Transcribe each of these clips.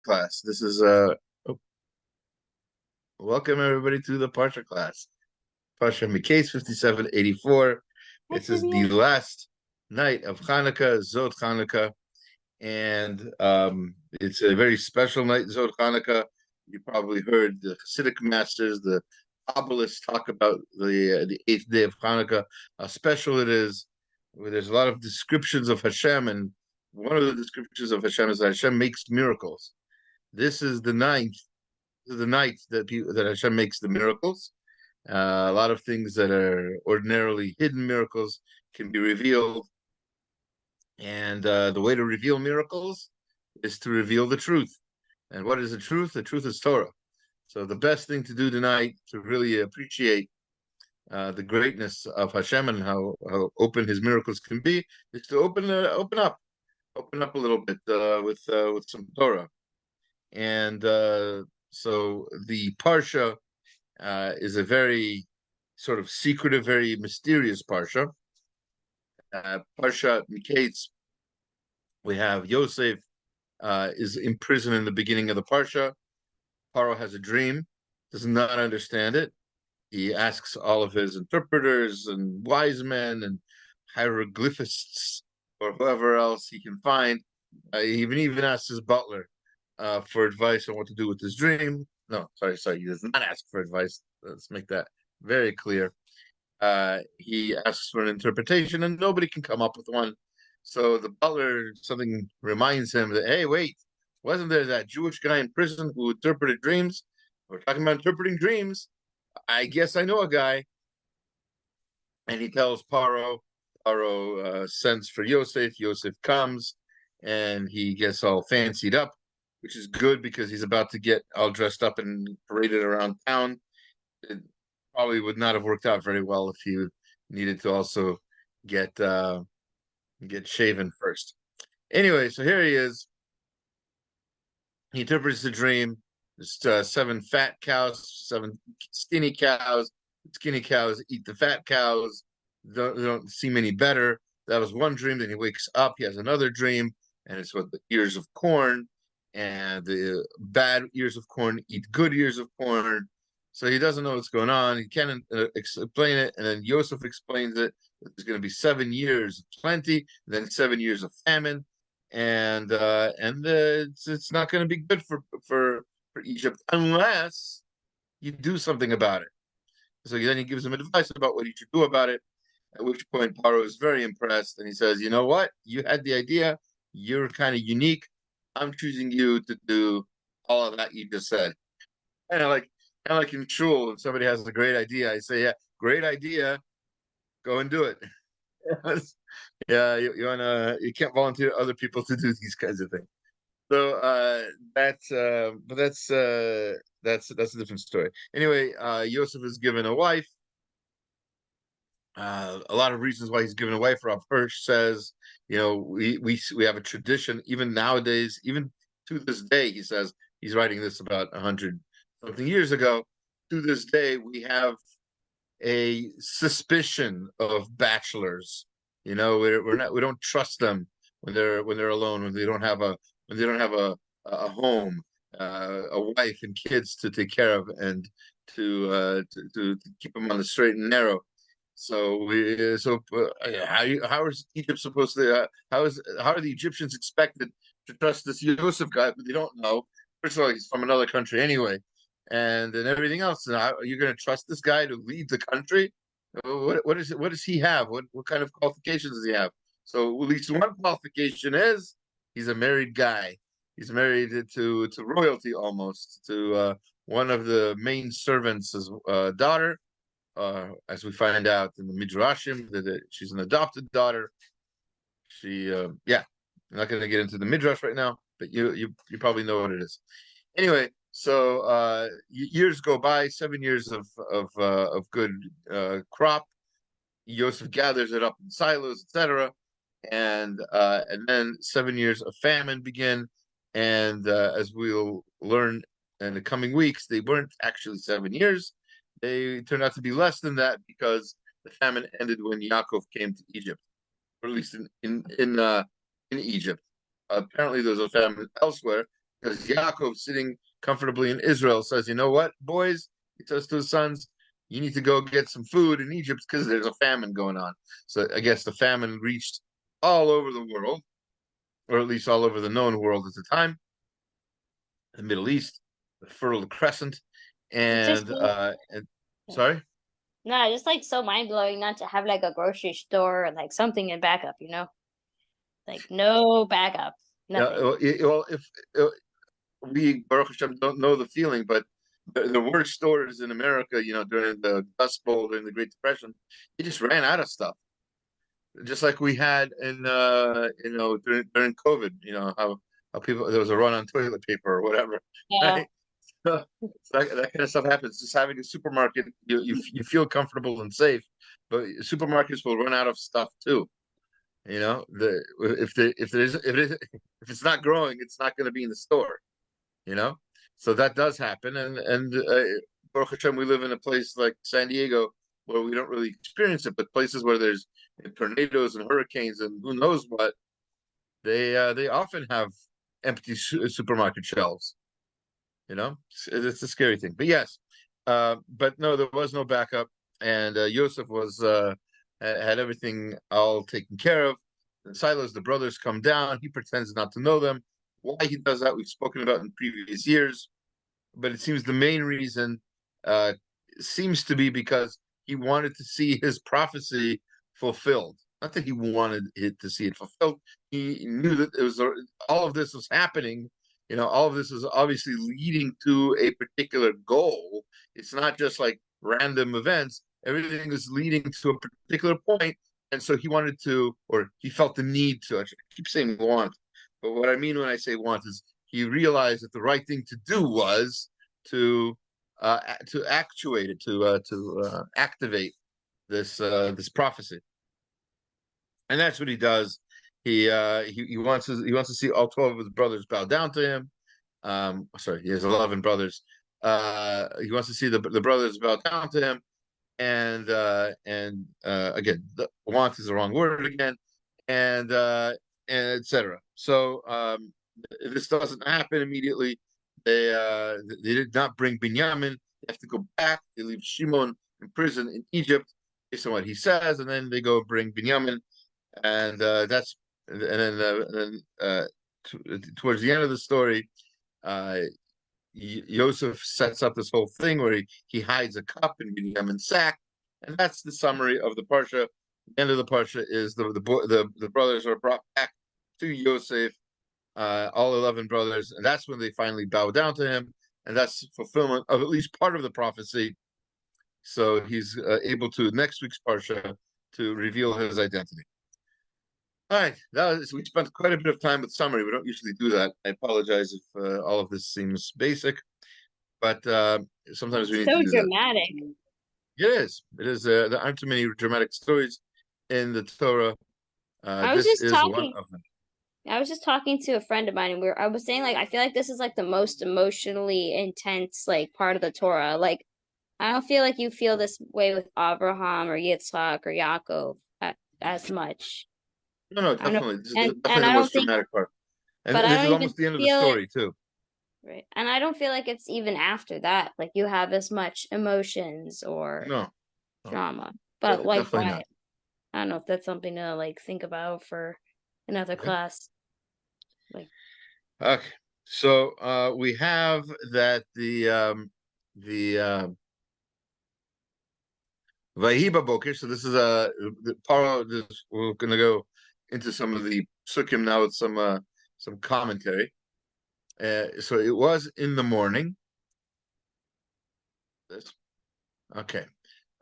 Class. This is welcome everybody to the Parsha class. Parsha Mikeitz 5784. This is the last night of Hanukkah, Zod Hanukkah, and it's a very special night, Zod Hanukkah. You probably heard the Hasidic masters, the Kabbalists, talk about the eighth day of Hanukkah, how special it is. Where there's a lot of descriptions of Hashem, and one of the descriptions of Hashem is that Hashem makes miracles. This is the night that Hashem makes the miracles. A lot of things that are ordinarily hidden miracles can be revealed, and the way to reveal miracles is to reveal the truth. And what is the truth? The truth is Torah. So the best thing to do tonight to really appreciate the greatness of Hashem and how open His miracles can be is to open up a little bit with some Torah. And so the Parsha is a very sort of secretive, very mysterious Parsha. Parsha Mikeitz, we have Yosef is in prison in the beginning of the Parsha. Pharaoh has a dream, does not understand it. He asks all of his interpreters and wise men and hieroglyphists or whoever else he can find. He even asks his butler for advice on what to do with his dream. No, sorry. He does not ask for advice. Let's make that very clear. He asks for an interpretation, and nobody can come up with one. So the butler, something reminds him that, hey, wait, wasn't there that Jewish guy in prison who interpreted dreams? We're talking about interpreting dreams. I guess I know a guy. And he tells Pharaoh. Pharaoh sends for Yosef. Yosef comes, and he gets all fancied up, which is good because he's about to get all dressed up and paraded around town. It probably would not have worked out very well if he needed to also get shaven first. Anyway, so here he is. He interprets the dream. There's 7 fat cows, 7 skinny cows. Skinny cows eat the fat cows. They don't seem any better. That was one dream. Then he wakes up. He has another dream, and it's what the ears of corn, and the bad ears of corn eat good ears of corn. So he doesn't know what's going on. He can't explain it, and then Yosef explains it. There's going to be 7 years of plenty, then 7 years of famine, and it's not going to be good for Egypt unless you do something about it. So then he gives him advice about what he should do about it. At which point Pharaoh is very impressed, and he says, "You know what? You had the idea. You're kind of unique. I'm choosing you to do all of that you just said." Kind of like in shul, when somebody has a great idea, I say, "Yeah, great idea. Go and do it." Yeah, you can't volunteer other people to do these kinds of things. So that's a different story. Anyway, Yosef is given a wife. A lot of reasons why he's given a wife. Rav Hirsch says, we have a tradition even nowadays, even to this day. He says he's writing this about 100 something years ago. To this day, we have a suspicion of bachelors. We don't trust them when they're alone, when they don't have a home, a wife and kids to take care of, and to keep them on the straight and narrow. So how is Egypt supposed to? How are the Egyptians expected to trust this Yosef guy? But they don't know. First of all, he's from another country anyway, and then everything else. And you're going to trust this guy to lead the country? What is it? What does he have? What kind of qualifications does he have? So at least one qualification is he's a married guy. He's married to royalty almost, to one of the main servants' daughter. As we find out in the Midrashim, that she's an adopted daughter. I'm not going to get into the Midrash right now, but you probably know what it is. Anyway, so years go by, 7 years of good crop. Yosef gathers it up in silos, etc., and then 7 years of famine begin. And as we'll learn in the coming weeks, they weren't actually 7 years. They turned out to be less than that because the famine ended when Yaakov came to Egypt, or at least in Egypt. Apparently, there was a famine elsewhere, because Yaakov, sitting comfortably in Israel, says, "You know what, boys?" He says to his sons, "You need to go get some food in Egypt because there's a famine going on." So I guess the famine reached all over the world, or at least all over the known world at the time, the Middle East, the Fertile Crescent, It's just and sorry. no, just like so mind blowing not to have like a grocery store or like something in backup, like no backup, Yeah, nothing. well, if we Baruch Hashem don't know the feeling, but the worst stores in America, during the Dust Bowl, during the Great Depression, they just ran out of stuff. Just like we had during COVID, how people there was a run on toilet paper or whatever, Yeah. right? So that kind of stuff happens. Just having a supermarket, you feel comfortable and safe, but supermarkets will run out of stuff too. If it's not growing, it's not going to be in the store. You know, so that does happen, and Baruch Hashem, we live in a place like San Diego where we don't really experience it, but places where there's tornadoes and hurricanes and who knows what, they often have empty supermarket shelves. It's a scary thing. But yes, but no, there was no backup, and Yosef had everything all taken care of. And Silas, the brothers, come down. He pretends not to know them. Why he does that, we've spoken about in previous years. But it seems the main reason uh, seems to be because he wanted to see his prophecy fulfilled. Not that he wanted it to see it fulfilled. He knew that it was all of this was happening. All of this is obviously leading to a particular goal. It's not just like random events. Everything is leading to a particular point, and so he wanted to, or he felt the need to. I keep saying want, but what I mean when I say want is he realized that the right thing to do was to to actuate it, to activate this prophecy, and that's what he does. He wants to see all 12 of his brothers bow down to him. Sorry, he has 11 brothers. He wants to see the brothers bow down to him, and again, the want is the wrong word again, and and etc. So this doesn't happen immediately. They did not bring Benyamin. They have to go back. They leave Shimon in prison in Egypt based on what he says, and then they go bring Benyamin, and towards the end of the story, uh, Yosef sets up this whole thing where he hides a cup in Benjamin's sack, and that's the summary of the parsha. The end of the parsha is the brothers are brought back to Yosef, all 11 brothers, and that's when they finally bow down to him, and that's fulfillment of at least part of the prophecy. So he's able to next week's parsha to reveal his identity. All right, we spent quite a bit of time with summary. We don't usually do that. I apologize if all of this seems basic, but sometimes we need to So do that. dramatic. It is. It is. There aren't too many dramatic stories in the Torah. I was This just is one talking. of them. I was just talking to a friend of mine, and I was saying like I feel like this is like the most emotionally intense like part of the Torah. Like I don't feel like you feel this way with Abraham or Yitzhak or Yaakov as much. No, no, I don't know, definitely. This is and definitely the I don't most think, dramatic part. And but I this is don't even almost the end of the feel it. story, too. Right, and I don't feel like it's even after that. Like you have as much emotions or No, no, drama. But like definitely why? not. I don't know if that's something to like think about for another Okay. class. Like Okay. So we have that the Vahiba Boker. So this is the Paro. We're going to go into some of the sukkim now with some commentary. So it was in the morning. This okay.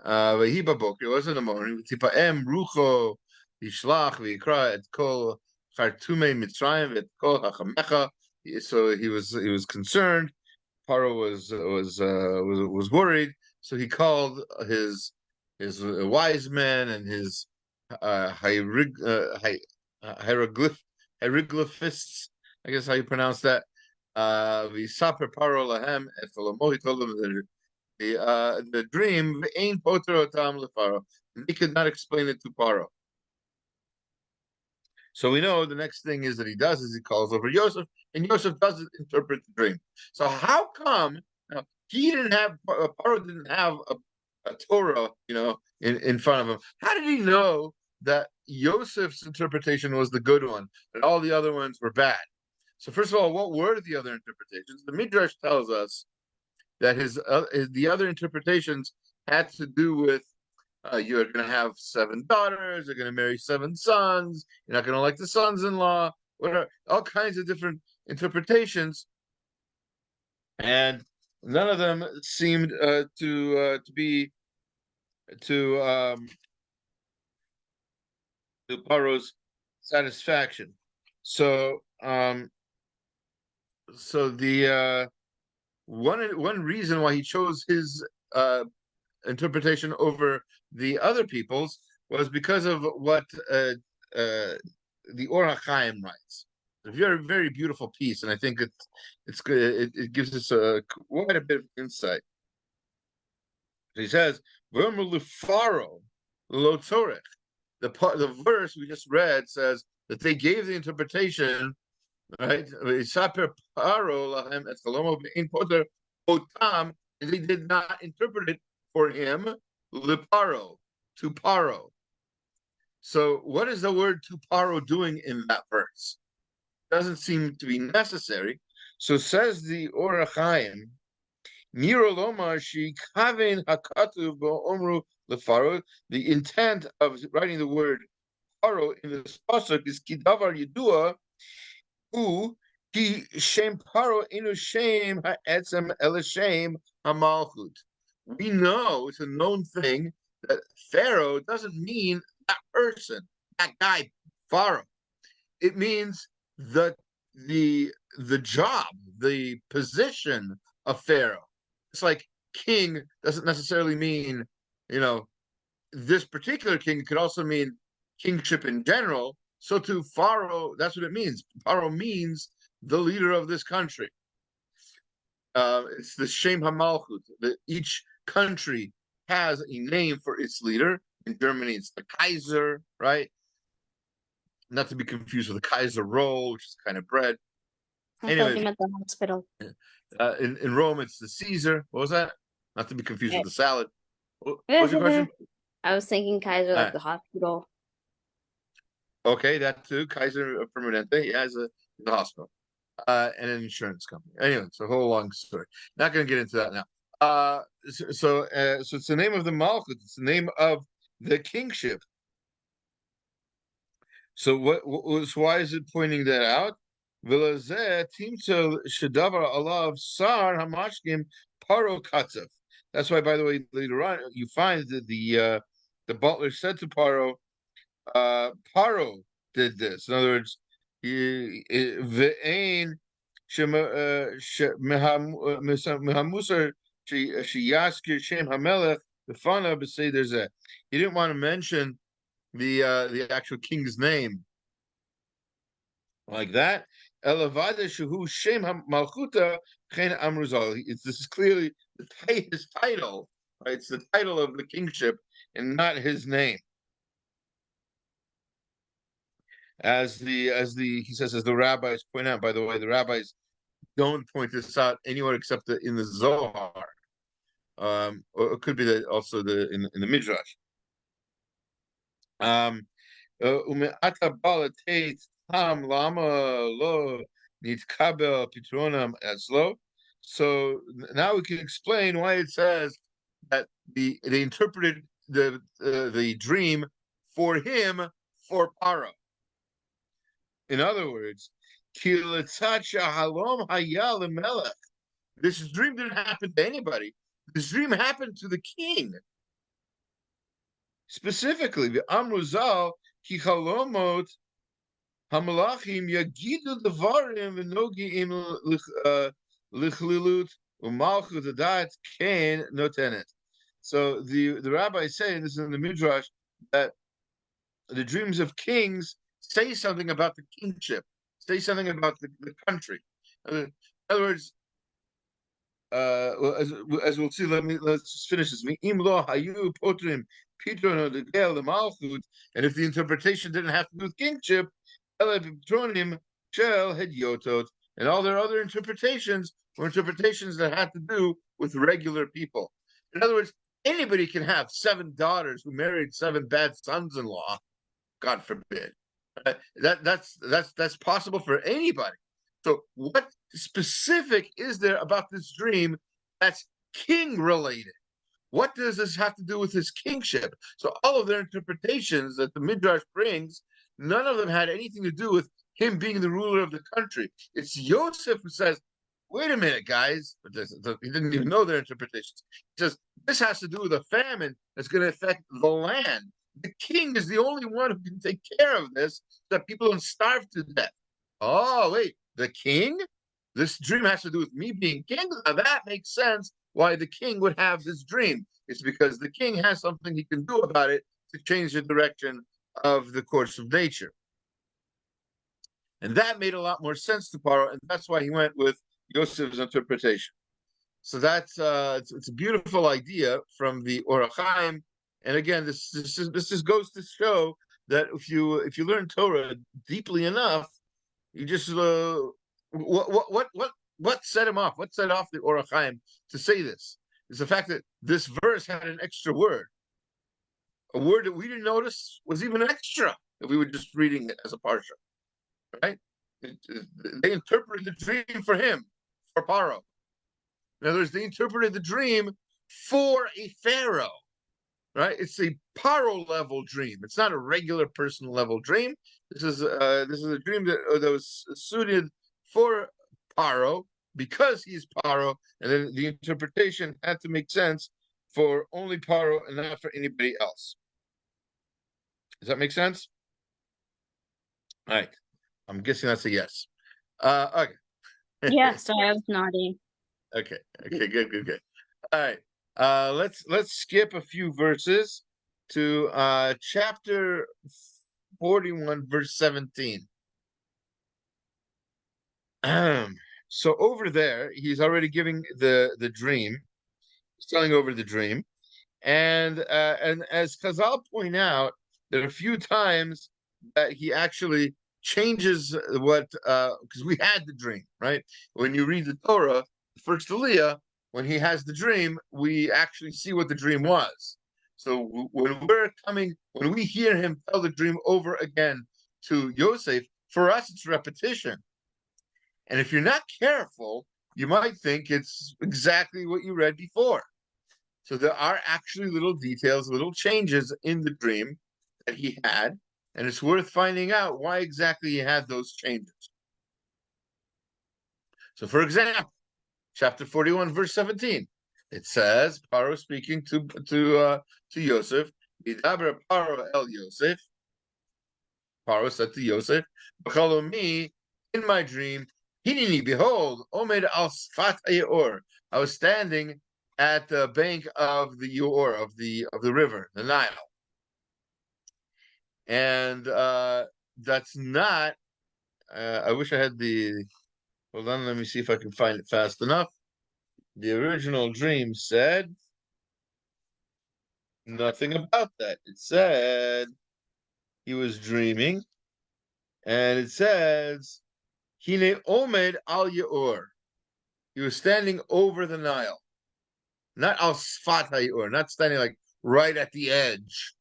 Vahiba Boker. It was in the morning. Tipaem rucho yishlach v'yikra et kol chartumei Mitzrayim et kol hachamecha. So he was concerned. Paro was worried, so he called his wise men and his hieroglyphists. I guess how you pronounce that. V'saper Paro lahem et He told them the dream. Ain't poter otam leParo. He could not explain it to Paro. So we know the next thing is that he does is he calls over Yosef. and Yosef doesn't interpret the dream. So how come he didn't have Pharaoh didn't have a Torah, in front of him? How did he know that Yosef's interpretation was the good one and all the other ones were bad? So first of all, what were the other interpretations? The Midrash tells us that the other interpretations had to do with you're going to have 7 daughters, you're going to marry 7 sons, you're not going to like the sons-in-law, whatever, all kinds of different interpretations, and none of them seemed to be to Paro's satisfaction. So the one reason why he chose his interpretation over the other people's was because of what the Or HaChaim writes. A very, very beautiful piece, and I think it's good. It gives us quite a bit of insight. He says, Pharaoh lo tzorech. The verse we just read says that they gave the interpretation, right? And they did not interpret it for him, liparo, to Paro. So what is the word to Paro doing in that verse? Doesn't seem to be necessary. So says the Or HaChaim, the intent of writing the word Paro in this pasuk is kidavar yidua, who ki shem Paro inu shem ha'etzem elishem hamalchut. We know, it's a known thing, that Pharaoh doesn't mean that person, that guy, Pharaoh. It means the job, the position of Pharaoh. It's like king doesn't necessarily mean, this particular king. It could also mean kingship in general. So to Pharaoh, that's what it means. Pharaoh means the leader of this country. It's the Shem HaMalchut. Each country has a name for its leader. In Germany, it's the Kaiser, right? Not to be confused with the Kaiser roll, which is kind of bread. I thought you meant the hospital. In Rome, it's the Caesar. What was that? Not to be confused with the salad. What was your question? I was thinking Kaiser, like the hospital. Okay, that too. Kaiser Permanente, yeah, is the hospital. And an insurance company. Anyway, it's a whole long story. Not going to get into that now. So it's the name of the Malchut. It's the name of the kingship. So why is it pointing that out? That's why, by the way, later on you find that the butler said to Paro, Paro did this. In other words, ve'ein mehamusar sheyaskir shem hamelech b'fana b'seder zeh. He didn't want to mention the actual king's name like that. Elavada shehu shem malchuta chen amruzal. This is clearly his title. Right? It's the title of the kingship and not his name. As the rabbis point out. By the way, the rabbis don't point this out anywhere except in the Zohar, or it could be also in the Midrash. So now we can explain why it says that they interpreted the dream for him, for Paro. In other words, this dream didn't happen to anybody. This dream happened to the king. Specifically, the Amruzal ki chalomot hamalachim yagidu devarim v'nogiim lichlilut u'malchut adat ken notenet. So the rabbi is saying, this is in the Midrash, that the dreams of kings say something about the kingship, say something about the country. In other words, as we'll see, let's just finish this. And if the interpretation didn't have to do with kingship, And all their other interpretations were interpretations that had to do with regular people. In other words, anybody can have 7 daughters who married 7 bad sons-in-law, God forbid. That's possible for anybody. So what specific is there about this dream that's king related? What does this have to do with his kingship? So all of their interpretations that the Midrash brings, none of them had anything to do with him being the ruler of the country. It's Yosef who says, wait a minute, guys. He didn't even know their interpretations. He says, this has to do with a famine that's going to affect the land. The king is the only one who can take care of this so that people don't starve to death. Oh, wait, the king? This dream has to do with me being king? Now that makes sense why the king would have this dream. It's because the king has something he can do about it to change the direction of the course of nature. And that made a lot more sense to Pharaoh, and that's why he went with Yosef's interpretation. So that's it's a beautiful idea from the Or HaChaim. And again, this just goes to show that if you learn Torah deeply enough, you just what set him off? What set off the Or HaChaim to say this? Is the fact that this verse had an extra word, a word that we didn't notice was even extra if we were just reading it as a parsha, right? They interpreted the dream for him, for Pharaoh. In other words, they interpreted the dream for a Pharaoh, right? It's a Paro level dream. It's not a regular person level dream. This is a dream that was suited for Paro because he's Paro, and then the interpretation had to make sense for only Paro and not for anybody else. Does that make sense? All right. I'm guessing that's a yes. Okay. Yeah, sorry, I was nodding. Okay. Good. All right. Let's skip a few verses to chapter 41, verse 17. So over there, he's already giving the dream. He's telling over the dream, and as Chazal point out, there are a few times that he actually changes what because we had the dream, right? When you read the Torah, the first Aliyah, when he has the dream, we actually see what the dream was. So when we hear him tell the dream over again to Yosef, for us it's repetition. And if you're not careful, you might think it's exactly what you read before. So there are actually little details, little changes in the dream that he had, and it's worth finding out why exactly he had those changes. So, for example, chapter 41, verse 17, it says, Pharaoh speaking to Yosef, Vidabra Pharaoh el Yosef. Pharaoh said to Yosef, me in my dream, Hinini, behold, Omed al Sfat Ayor. I was standing at the bank of the Yor, of the river, the Nile. And that's not, I wish I had hold on, let me see if I can find it fast enough. The original dream said nothing about that. It said he was dreaming, and it says, Hine Omed al Yor. He was standing over the Nile. Not al Sfat HaYor, not standing like right at the edge.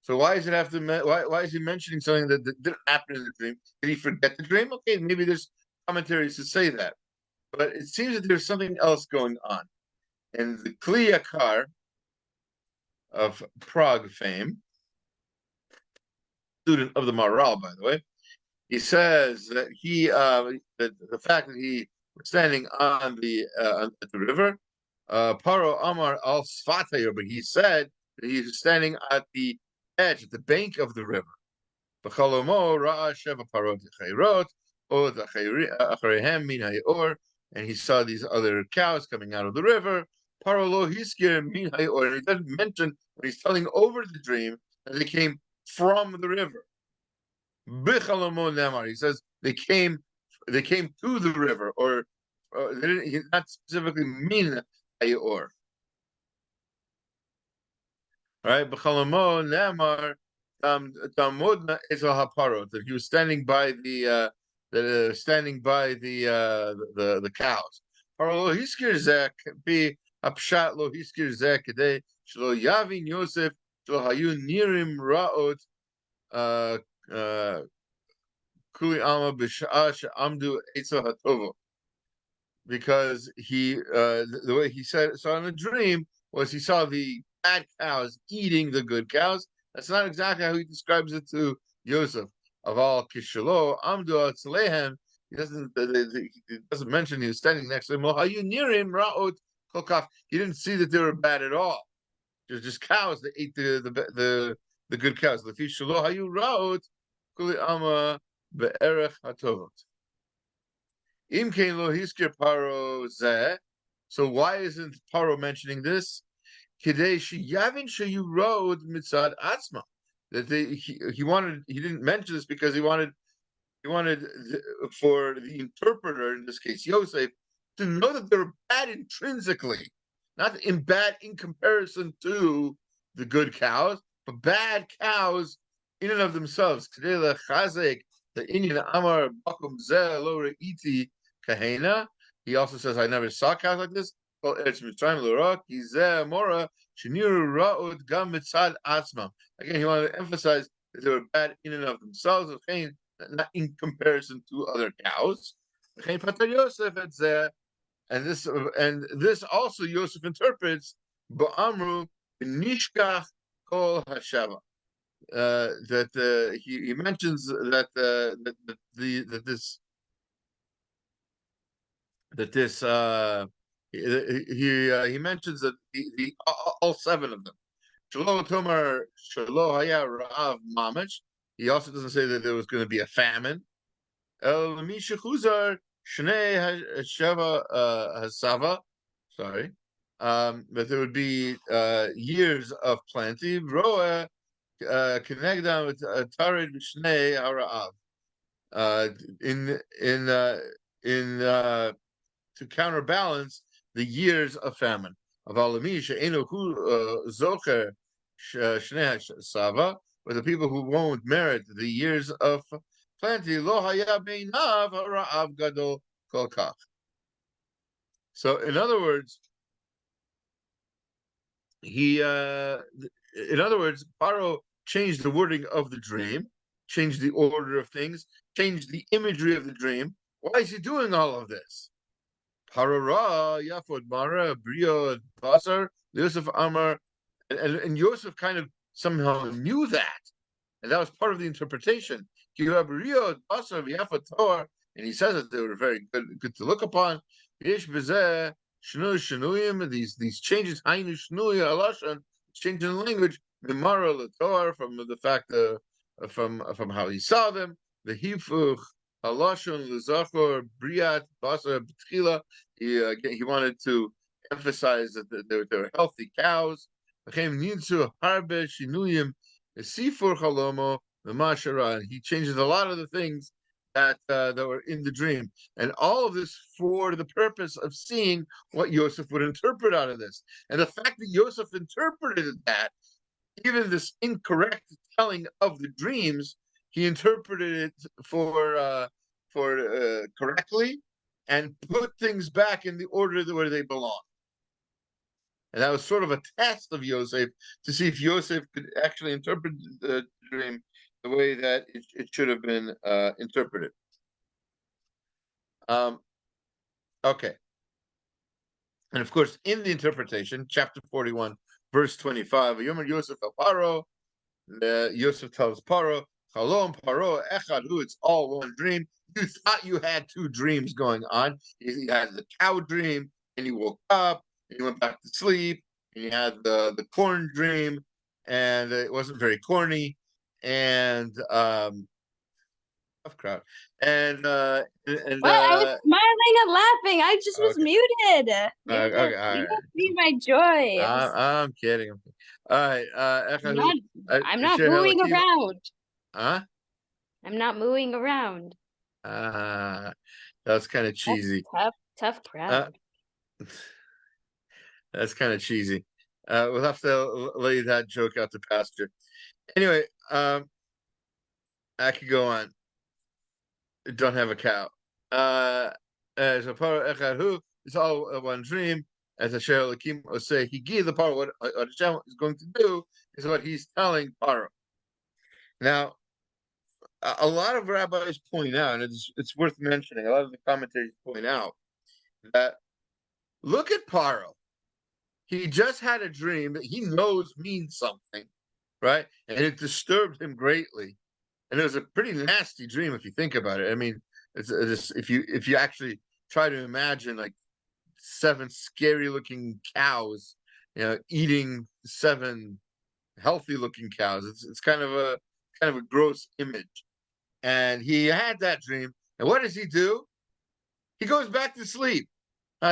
So why does it have to? Why is he mentioning something that didn't happen in the dream? Did he forget the dream? Okay, maybe there's commentaries to say that, but it seems that there's something else going on. And the Kli Yakar of Prague fame, student of the Maharal, by the way, he says that the fact that he was standing on at the river, Paro Amar al Sfatayor, but he said that he was standing at the edge, at the bank of the river. And he saw these other cows coming out of the river. He doesn't mention when he's telling over the dream that they came from the river. He says they came to the river, or they didn't not specifically mean Hayor. Right? That he was standing by the that are standing by the cows. Lo hiskir zeh be apshat lo hiskir zeh kedei shelo yavin Yosef shelo hayu nirim raot kuli alma b'sha'a she'amdu etzel hatovo. Because the way he saw in the dream was he saw the bad cows eating the good cows. That's not exactly how he describes it to Yosef. Of all kishalo amdu atzlehem, he doesn't mention he was standing next to him. Well, how you near him? Ra'ot kokaf. He didn't see that they were bad at all. There's just cows that ate the good cows. The shalo how you ra'ot kuli ama be'erech hatovot. Paro. So why isn't Paro mentioning this? That he didn't mention this because he wanted for the interpreter, in this case Yosef, to know that they were bad intrinsically, not bad in comparison to the good cows, but bad cows in and of themselves. The Indian Amar Bakum Zeh Lo Re'iti Kahena. He also says, I never saw cows like this. Again, he wanted to emphasize that they were bad in and of themselves, not in comparison to other cows. And this also Yosef interprets Ba'amru Nishkach Kol Hashava. That he mentions that he mentions that all seven of them. Shelo Tomar Shelo Haya Ra'av Mamish. He also doesn't say that there was going to be a famine. El Misha Chuzar Shnei Hashava Hasava. Sorry, but there would be years of plenty. Roa Kenegdam with Tarid Shnei Hara'av. To counterbalance the years of famine. Of Alamisha Enohu Zocher Shnei Sava, or the people who won't merit the years of plenty, Lo Haya Beinav Hara'av Gadol Kolkach. So, in other words, Pharaoh changed the wording of the dream, changed the order of things, changed the imagery of the dream. Why is he doing all of this? Parara, Yafod Mara, Brio, Basar, Yosef Amar, and Yosef kind of somehow knew that. And that was part of the interpretation. Brio, Basar, Yafod Tor, and he says that they were very good to look upon. Yesh Bezeh, Shnu Shnuyim, these changes, Hainu Shnuya Alashan, change in language, Mimara Lator, from the fact from how he saw them, the Hifuch, Halashon Lezachor Briat Basar B'tchila. He wanted to emphasize that they were healthy cows. He changes a lot of the things that were in the dream, and all of this for the purpose of seeing what Yosef would interpret out of this. And the fact that Yosef interpreted that, even this incorrect telling of the dreams, he interpreted it for correctly and put things back in the order where they belong. And that was sort of a test of Yosef to see if Yosef could actually interpret the dream the way that it should have been interpreted. Okay. And of course, in the interpretation, chapter 41, verse 25, Yomer Yosef al Paro, Yosef tells Paro, Chalom Paro Echadu, it's all one dream. You thought you had two dreams going on. You had the cow dream, and you woke up, and you went back to sleep, and you had the corn dream, and it wasn't very corny, and tough crowd, and what? I was smiling and laughing. I just was muted. You don't see my joy. I'm kidding. All right, I'm not moving around. Huh? I'm not moving around. That's kind of cheesy. Tough crowd. That's kind of cheesy. We'll have to lay that joke out to pasture. Anyway, I could go on. don't have a cow. As a Paro Echad Hu, it's all one dream. As a Asher Elokim Oseh Higi, the Paro, what Hashem is going to do is what he's telling Paro. Now, a lot of rabbis point out, and it's worth mentioning, a lot of the commentaries point out that look at Paro. He just had a dream that he knows means something, right? And it disturbed him greatly. And it was a pretty nasty dream if you think about it. I mean, it's if you actually try to imagine like 7 scary looking cows, eating 7 healthy looking cows. It's kind of a gross image. And he had that dream. And what does he do? He goes back to sleep.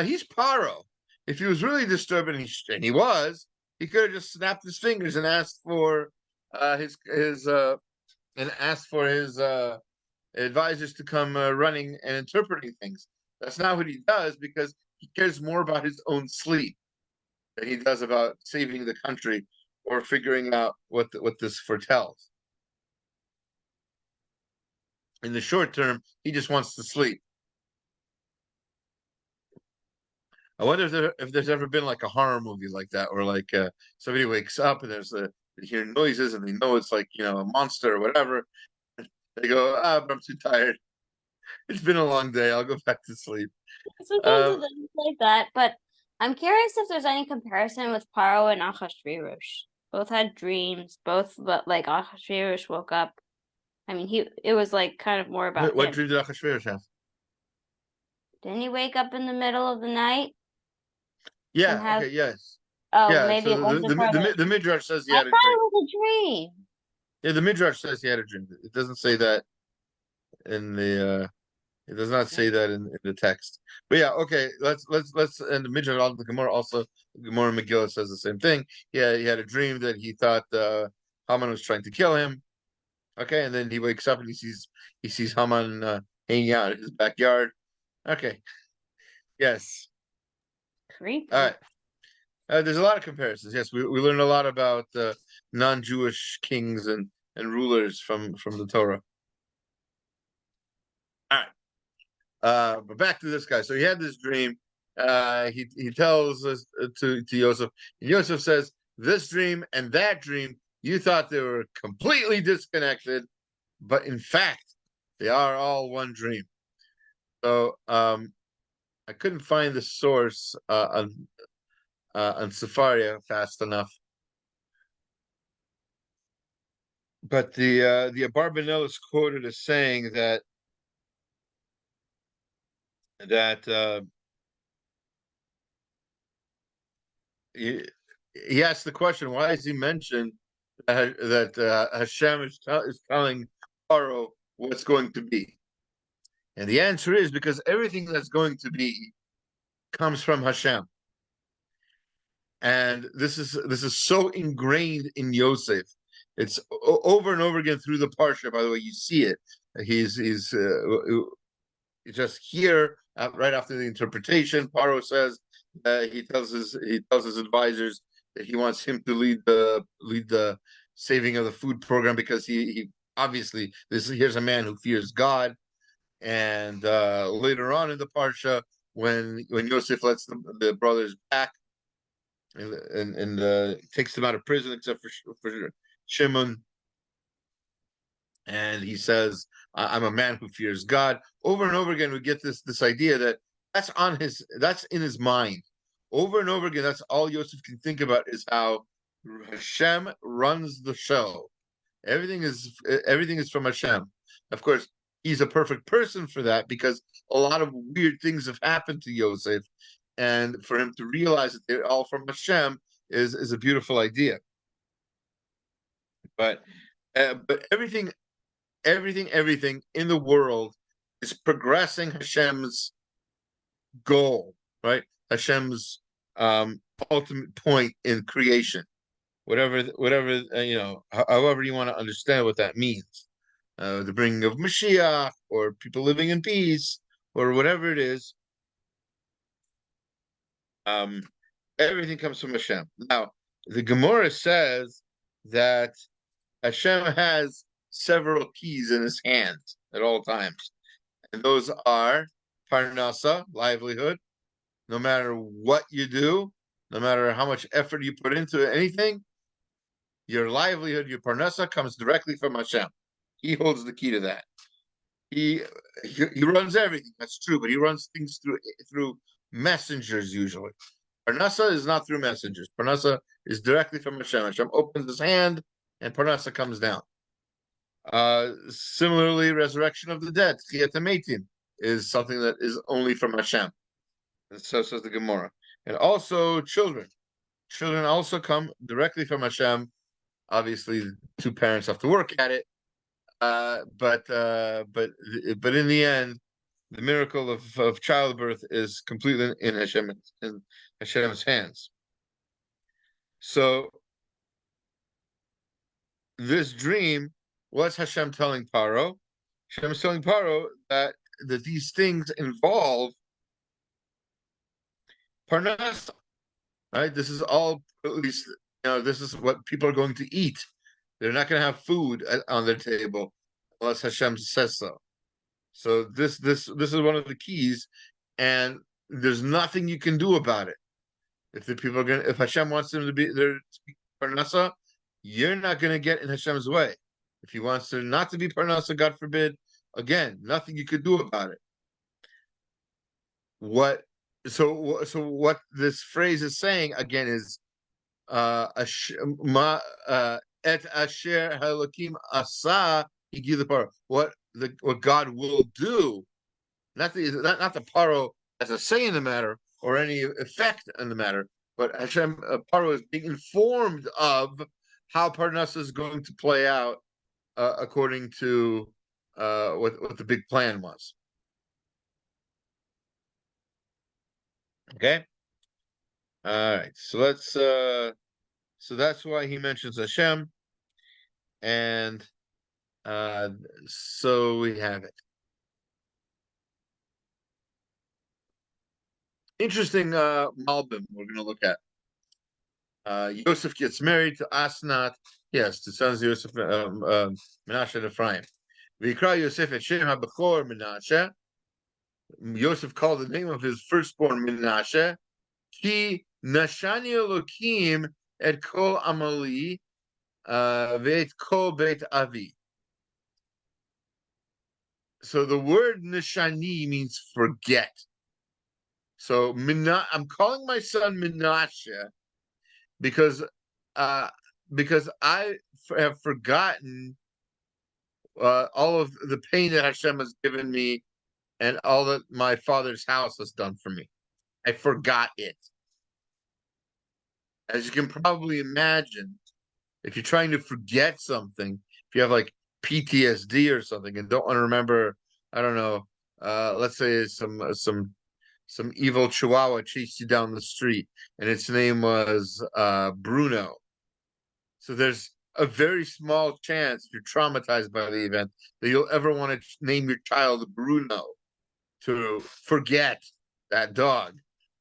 He's Paro. If he was really disturbed, and he was, he could have just snapped his fingers and asked for his advisors to come running and interpreting things. That's not what he does because he cares more about his own sleep than he does about saving the country or figuring out what this foretells. In the short term, he just wants to sleep. I wonder if there's ever been like a horror movie like that, or like somebody wakes up and they hear noises and they know it's like a monster or whatever. They go, but I'm too tired. It's been a long day. I'll go back to sleep. Sometimes it doesn't like that, but I'm curious if there's any comparison with Paro and Achashverosh. Both had dreams, but like Achashverosh woke up. I mean, it was like kind of more about what him. dream did Achashverosh have? Didn't he wake up in the middle of the night and Yeah. have? Okay. Yes. Oh, Yeah. maybe it So wasn't part of it. the Midrash says he I had thought a dream. it was a dream. Yeah, the Midrash says he had a dream. It doesn't say that in the. It does not say that in the text. But yeah, okay. Let's and the Midrash on the Gemara also. The Gemara Megillah says the same thing. Yeah, he had a dream that he thought Haman was trying to kill him. Okay, and then he wakes up and he sees Haman hanging out in his backyard. Okay. Yes. Creepy. All right. There's a lot of comparisons. Yes, we learn a lot about non-Jewish kings and rulers from the Torah. All right. But back to this guy. So he had this dream. He tells us to Yosef. And Yosef says, "This dream and that dream, you thought they were completely disconnected, but in fact, they are all one dream." So I couldn't find the source on Sefaria fast enough. But the Abarbanel is quoted as saying that he asked the question, why is he mentioned that Hashem is telling Pharaoh what's going to be? And the answer is because everything that's going to be comes from Hashem. And this is so ingrained in Yosef. It's over and over again through the parsha. By the way, you see it. He's just here right after the interpretation. Paro says he tells his advisors that he wants him to lead the saving of the food program because he obviously here's a man who fears God. And later on in the parsha, when Yosef lets the brothers back and takes them out of prison, except for Shimon, and he says, "I'm a man who fears God." Over and over again, we get this idea that that's in his mind. Over and over again, that's all Yosef can think about is how Hashem runs the show. Everything is from Hashem. Of course, he's a perfect person for that because a lot of weird things have happened to Yosef, and for him to realize that they're all from Hashem is a beautiful idea. But everything in the world is progressing Hashem's goal, right? Hashem's ultimate point in creation, whatever however you want to understand what that means, the bringing of Mashiach or people living in peace or whatever it is. Everything comes from Hashem. Now, the Gemara says that Hashem has several keys in his hand at all times. And those are parnasa, livelihood. No matter what you do, no matter how much effort you put into anything, your livelihood, your parnasa comes directly from Hashem. He holds the key to that. He runs everything. That's true, but he runs things through messengers usually. Parnasa is not through messengers. Parnasa is directly from Hashem. Hashem opens his hand, and Parnasa comes down. Similarly, resurrection of the dead, Tchiyat HaMeitim, is something that is only from Hashem. And so says the Gemara. And also children. Children also come directly from Hashem. Obviously, two parents have to work at it. But in the end, the miracle of childbirth is completely in Hashem's hands. So this dream was Hashem telling Pharaoh. Hashem is telling Pharaoh that these things involve parnas. Right? This is all, at least, this is what people are going to eat. They're not going to have food on their table unless Hashem says so. So this is one of the keys, and there's nothing you can do about it. If the people are if Hashem wants them to be there, parnasa, you're not going to get in Hashem's way. If He wants there not to be parnasa, God forbid, again, nothing you could do about it. So what this phrase is saying again is et asher halokim asa higil. What God will do, not the Pharaoh has a say in the matter or any effect in the matter, but Hashem Pharaoh is being informed of how Parnasa is going to play out according to what the big plan was. Okay. All right. So let's. So that's why he mentions Hashem, and so we have it. Interesting Malbim we're going to look at. Yosef gets married to Asnat. Yes, the sons of Yosef, Menashe and Ephraim. V'ikra Yosef et Shem HaBechor Menashe. Yosef called the name of his firstborn Menashe. Ki Nashani Elokim et Kol Amali ve'et Kol Beit Avi. So the word Nashani means forget. So I'm calling my son Menashe because I have forgotten all of the pain that Hashem has given me and all that my father's house has done for me. I forgot it. As you can probably imagine, if you're trying to forget something, if you have like PTSD or something and don't want to remember, I don't know, let's say some evil chihuahua chased you down the street and its name was Bruno. So there's a very small chance, if you're traumatized by the event, that you'll ever want to name your child Bruno to forget that dog,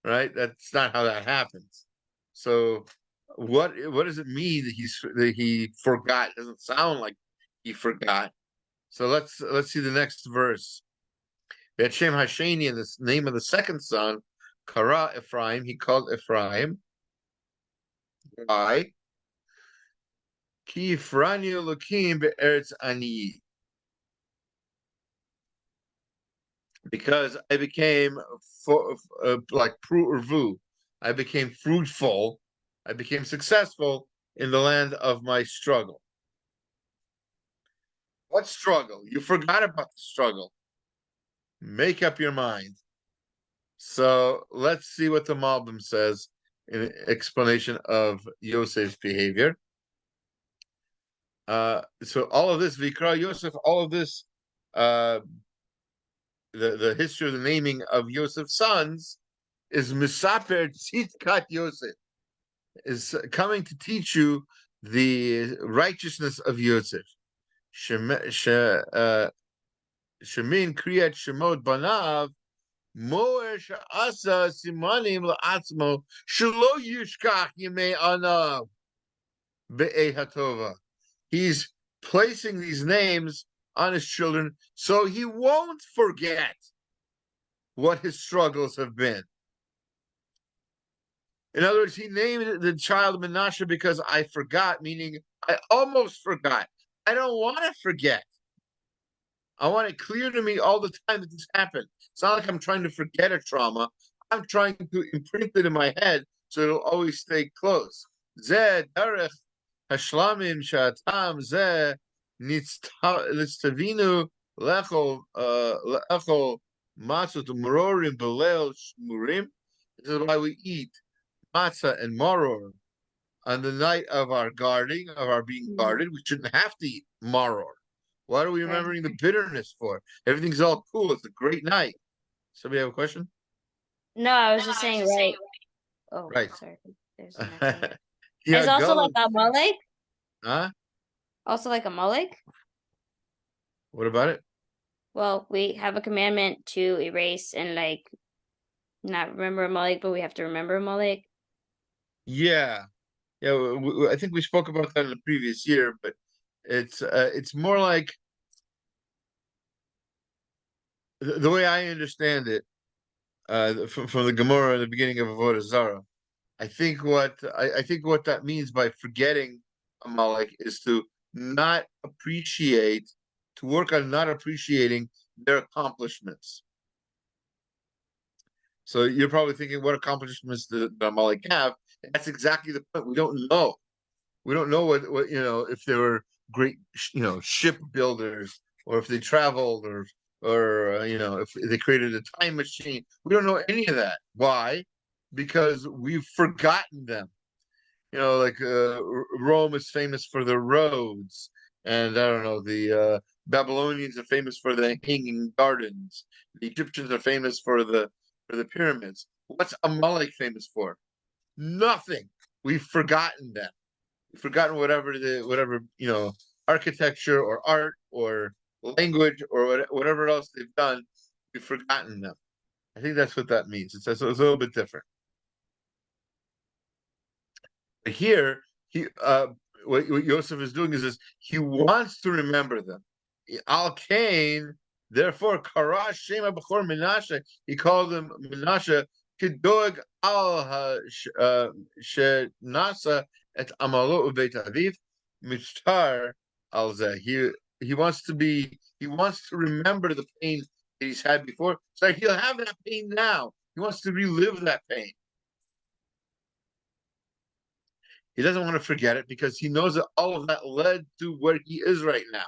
right? That's not how that happens. So what does it mean that he forgot? It doesn't sound like he forgot. So let's see the next verse. Shem Hasheni, and the name of the second son, Kara Ephraim, he called Ephraim. Why? Ki Ifrani Elokim be'eretz ani. Because I became like pru'urvu. I became fruitful. I became successful in the land of my struggle. What struggle? You forgot about the struggle. Make up your mind. So let's see what the Malbim says in explanation of Yosef's behavior. So all of this, Vikra Yosef, all of this, the history of the naming of Yosef's sons is Misaper Tzitkat Yosef, is coming to teach you the righteousness of Yosef. Shemin Kriyat Shemot Banav Moer Sha'asa Simanim La'atzmo Shelo Yishkach Yemei Anav Be'eh HaTova. He's placing these names on his children, so he won't forget what his struggles have been. In other words, he named the child Menashe because I forgot, meaning I almost forgot. I don't want to forget. I want it clear to me all the time that this happened. It's not like I'm trying to forget a trauma. I'm trying to imprint it in my head so it'll always stay close. Zeh derech hashlamim shatam zeh nitztavinu lechol matzot u'merorim b'leil shmurim. This is why we eat matzah and maror on the night of our guarding, of our being guarded. We shouldn't have to eat maror. What are we remembering the bitterness for? Everything's all cool. It's a great night. Somebody have a question? No, I was just saying, right. Oh, Right. sorry. There's an echo. Yeah, It's also go. like a Molek. Huh? Also like a Molek. What about it? Well, we have a commandment to erase and like not remember Molek, but we have to remember Molek. Yeah. Yeah, I think we spoke about that in the previous year, but it's more like the way I understand it, from the Gemara in the beginning of Avodah Zarah. I think what that means by forgetting Amalek is to not appreciate, to work on not appreciating their accomplishments. So you're probably thinking, what accomplishments did Amalek have? That's exactly the point. We don't know. We don't know what if they were great shipbuilders, or if they traveled, or if they created a time machine. We don't know any of that. Why? Because we've forgotten them. Like Rome is famous for the roads, and I don't know, the Babylonians are famous for the hanging gardens. The Egyptians are famous for the pyramids. What's Amalek famous for? Nothing. We've forgotten them. We've forgotten whatever architecture or art or language or whatever else they've done. We've forgotten them. I think that's what that means. It's a little bit different. But here, what Yosef is doing is this: he wants to remember them. Al Kain, therefore, Kara Shema B'chor Menashe. He called him Menashe. Kidog al Shenasa et Amalo Ubeit Aviv Mishtar al Zeh. He wants to remember the pain that he's had before, so he'll have that pain now. He wants to relive that pain. He doesn't want to forget it because he knows that all of that led to where he is right now.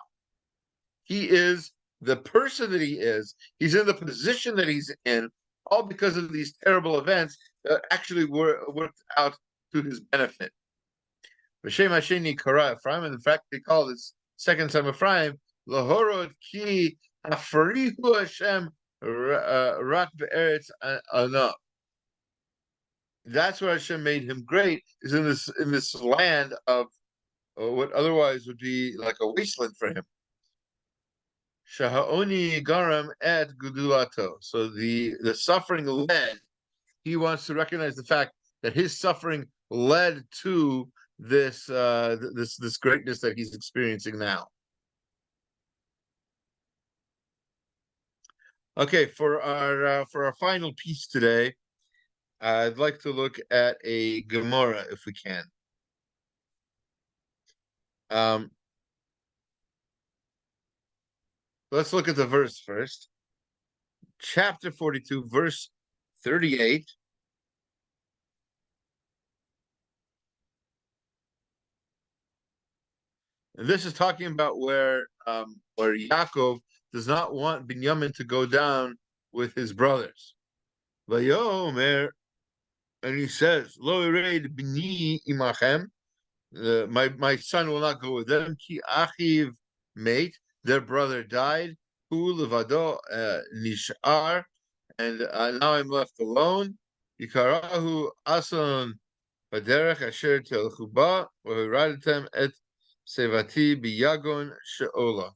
He is the person that he is. He's in the position that he's in, all because of these terrible events that actually worked out to his benefit. V'shem Hasheni Kara Ephraim, and in fact, they call this second son Ephraim, Lahorod Ki Afarihu Hashem Rak Be'eretz Ana. That's where Hashem made him great, is in this land of what otherwise would be like a wasteland for him. Shahaoni garam et gudulato. So the suffering led. He wants to recognize the fact that his suffering led to this this greatness that he's experiencing now. Okay, for our final piece today, I'd like to look at a Gemara if we can. Let's look at the verse first. Chapter 42, verse 38. And this is talking about where Yaakov does not want Benyamin to go down with his brothers. Vayomer, and he says, Lo ireid b'ni imachem, my son will not go with them. Ki achiv mate, their brother died. Hu levado nishar, and now I'm left alone. Yikarahu ason baderech asher telchu ba, v'hiradatem et sevati biyagon she'ola.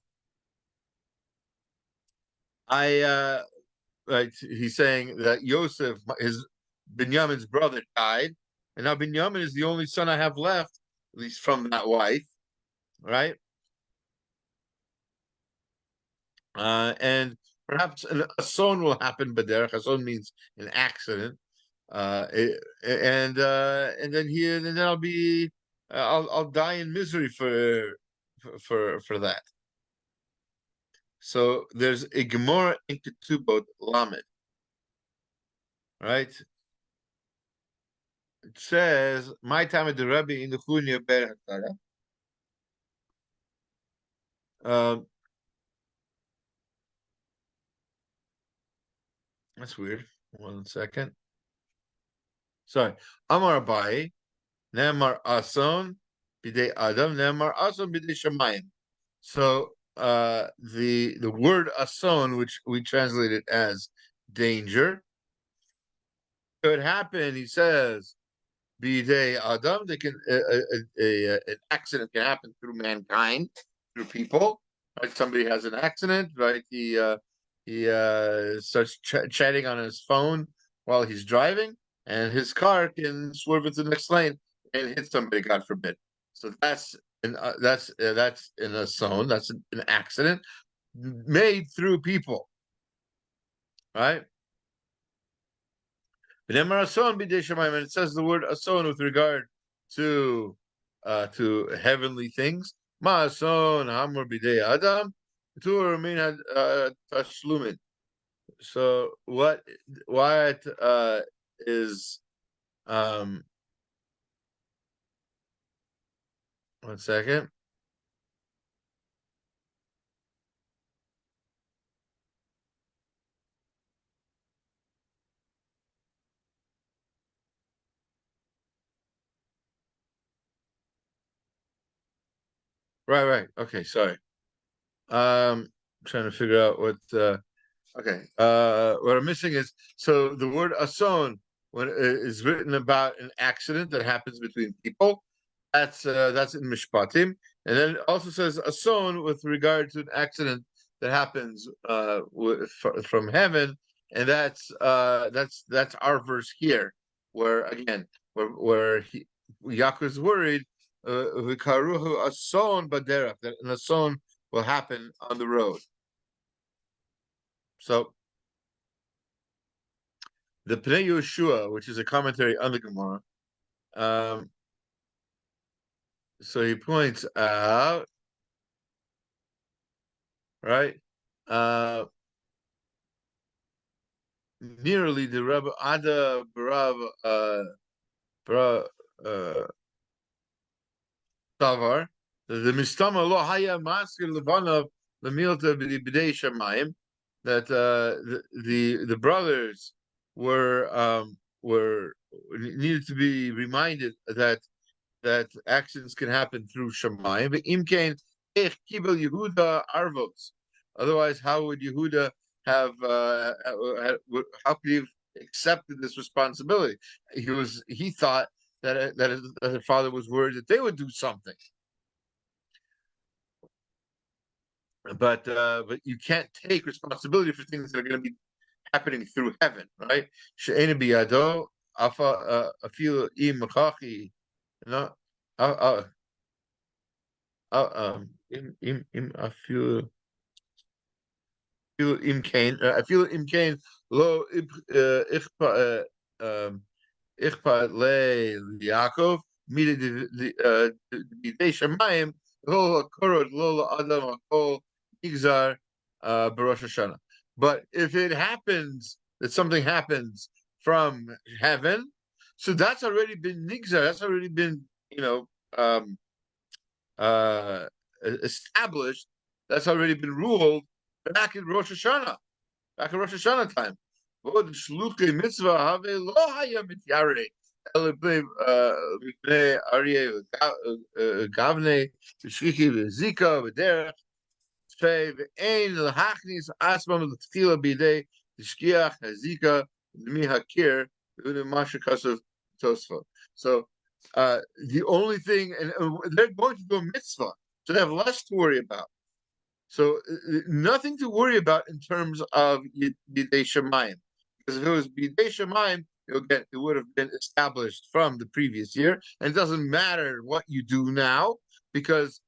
Right, he's saying that Yosef, his Benyamin's brother, died, and now Benyamin is the only son I have left, at least from that wife, right? and perhaps a son will happen. B'derech, a son means an accident, and then I'll die in misery for that. So there's a Gemara in Ketubot Lamed, right? It says, "My time at the Rebbe in the Chunya Ber Hakara." That's weird. 1 second. Sorry. Amar Abai, Nemar Ason, Bidei Adam, Nemar Ason, Bidei Shamayim. So the word ason, which we translate it as danger, could happen. He says, "Bidei Adam." They can an accident can happen through mankind, through people. Right? Somebody has an accident, right? He starts chatting on his phone while he's driving, and his car can swerve into the next lane and hit somebody, God forbid. So that's in a zone. That's an accident made through people, right? And it says the word ason with regard to heavenly things. Ma ason hamur bidei adam to remain tashlumin. So what is 1 second. Right. Okay, sorry. Trying to figure out what okay. What I'm missing is, so the word ason, when it is written about an accident that happens between people, that's in Mishpatim, and then it also says ason with regard to an accident that happens from heaven, and that's our verse here, where again Yaakov is worried, v'karuhu ason baderach, that an ason will happen on the road. So the Pnei Yehoshua, which is a commentary on the Gemara, so he points out, right, nearly the Rabbi Ada Tavar, the Mistama Lo Haya Maskir Levanov Lemilta B'dei Shamayim, that the brothers were needed to be reminded that accidents can happen through Shamayim. But Imkain Ech Kibel Yehuda Arvos. Otherwise, how would Yehuda have? How could he have accepted this responsibility? He thought that his father was worried that they would do something. But you can't take responsibility for things that are going to be happening through heaven, right? She'ena biyado afa afil im machachi, no, im afil im kain afil im kain lo ichpa le Yaakov mide the shamayim lo korod lo adam akol igzar barosh Hashanah. But if it happens that something happens from heaven, so that's already been nigzar. That's already been, established. That's already been ruled back in Rosh Hashanah, time. So the only thing, and they're going to do a mitzvah, so they have less to worry about. So nothing to worry about in terms of Bidei Shemayim, because if it was Bidei Shemayim, it would have been established from the previous year, and it doesn't matter what you do now, because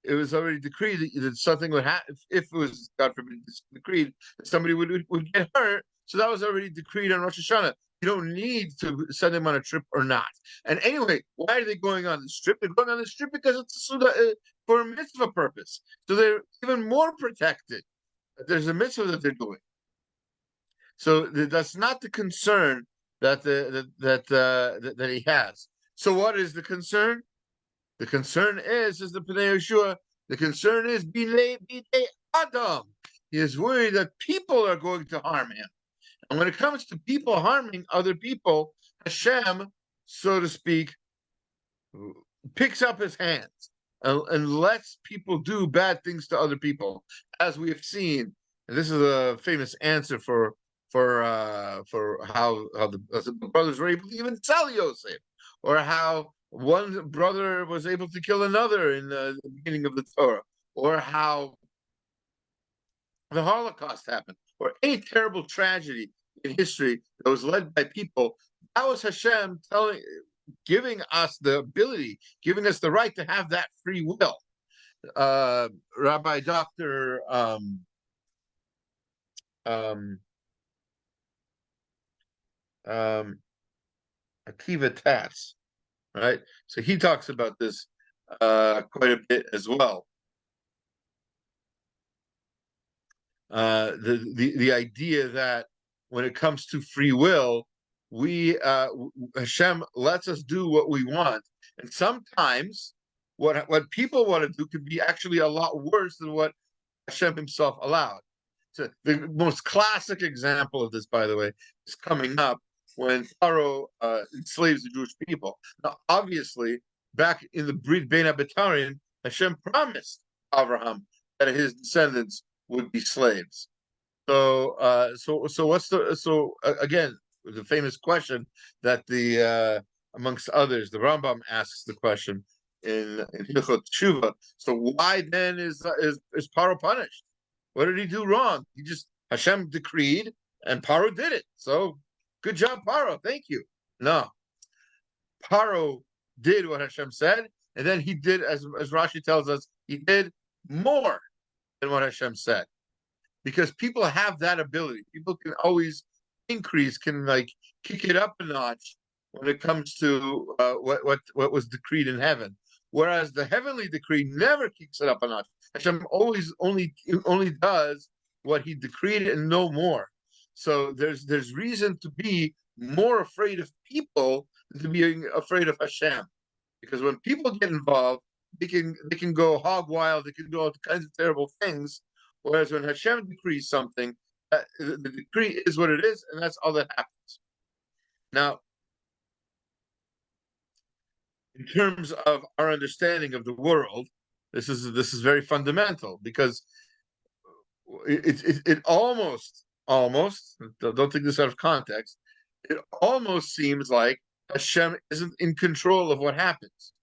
it was already decreed that something would happen. If it was, God forbid, decreed that somebody would get hurt. So that was already decreed on Rosh Hashanah. You don't need to send them on a trip or not. And anyway, why are they going on this trip? They're going on this trip because it's a Suda, for a mitzvah purpose. So they're even more protected. There's a mitzvah that they're doing. So that's not the concern that that he has. So what is the concern? The concern is the Pnei Yeshua. The concern is B'nei Adam. He is worried that people are going to harm him. And when it comes to people harming other people, Hashem, so to speak, picks up his hands and lets people do bad things to other people, as we have seen. And this is a famous answer for how the brothers were able to even sell Yosef, or how one brother was able to kill another in the beginning of the Torah, or how the Holocaust happened, or any terrible tragedy in history that was led by people. That was Hashem giving us the ability, giving us the right to have that free will. Rabbi Dr. Akiva Tatz, right? So he talks about this quite a bit as well. The idea that when it comes to free will, Hashem lets us do what we want, and sometimes what people want to do could be actually a lot worse than what Hashem himself allowed. So the most classic example of this, by the way, is coming up when Pharaoh enslaves the Jewish people. Now, obviously, back in the Brit Bein HaBetarim, Hashem promised Abraham that his descendants would be slaves. So again, the famous question that the amongst others, the Rambam asks the question in Hilchot Tshuva. So why then is Paro punished? What did he do wrong? Hashem decreed and Paro did it. So good job, Paro. Thank you. No, Paro did what Hashem said, and then he did, as Rashi tells us, he did more than what Hashem said. Because people have that ability. People can always increase, can kick it up a notch when it comes to what was decreed in heaven. Whereas the heavenly decree never kicks it up a notch. Hashem always only does what he decreed and no more. So there's reason to be more afraid of people than to be afraid of Hashem. Because when people get involved, they can go hog wild, they can do all kinds of terrible things. Whereas when Hashem decrees something, the decree is what it is, and that's all that happens. Now, in terms of our understanding of the world, this is very fundamental, because it almost don't take this out of context. It almost seems like Hashem isn't in control of what happens,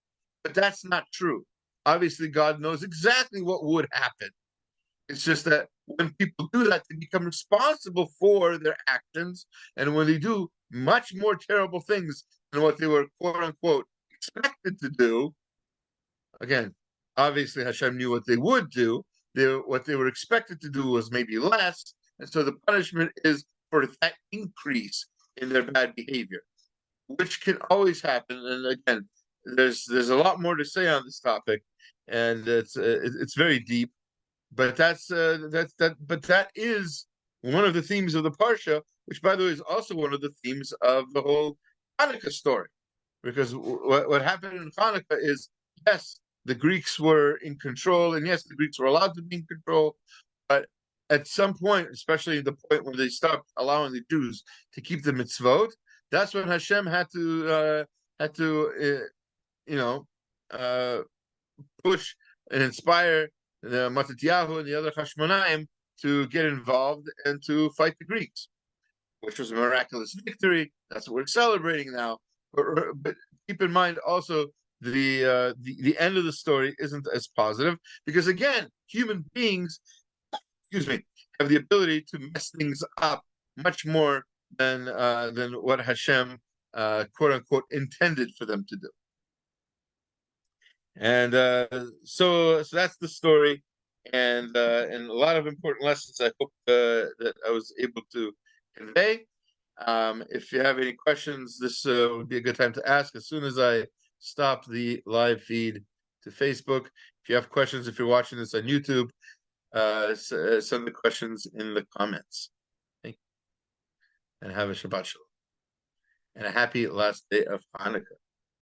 but that's not true. Obviously, God knows exactly what would happen. It's just that when people do that, they become responsible for their actions. And when they do much more terrible things than what they were, quote unquote, expected to do, again, obviously Hashem knew what they would do. What they were expected to do was maybe less. And so the punishment is for that increase in their bad behavior, which can always happen. And again, there's a lot more to say on this topic, and it's very deep. But that is one of the themes of the Parsha, which, by the way, is also one of the themes of the whole Hanukkah story. Because what happened in Hanukkah is, yes, the Greeks were in control, and yes, the Greeks were allowed to be in control, but at some point, especially the point when they stopped allowing the Jews to keep the mitzvot, that's when Hashem had to push and inspire the Matityahu and the other Hashmonaim to get involved and to fight the Greeks, which was a miraculous victory. That's what we're celebrating now. But keep in mind also the end of the story isn't as positive, because again, human beings, have the ability to mess things up much more than what Hashem quote unquote intended for them to do. And so that's the story, and a lot of important lessons I hope that I was able to convey. If you have any questions, this would be a good time to ask as soon as I stop the live feed to Facebook. If you have questions, if you're watching this on YouTube, send the questions in the comments. Thank you, and have a Shabbat Shalom and a happy last day of Hanukkah.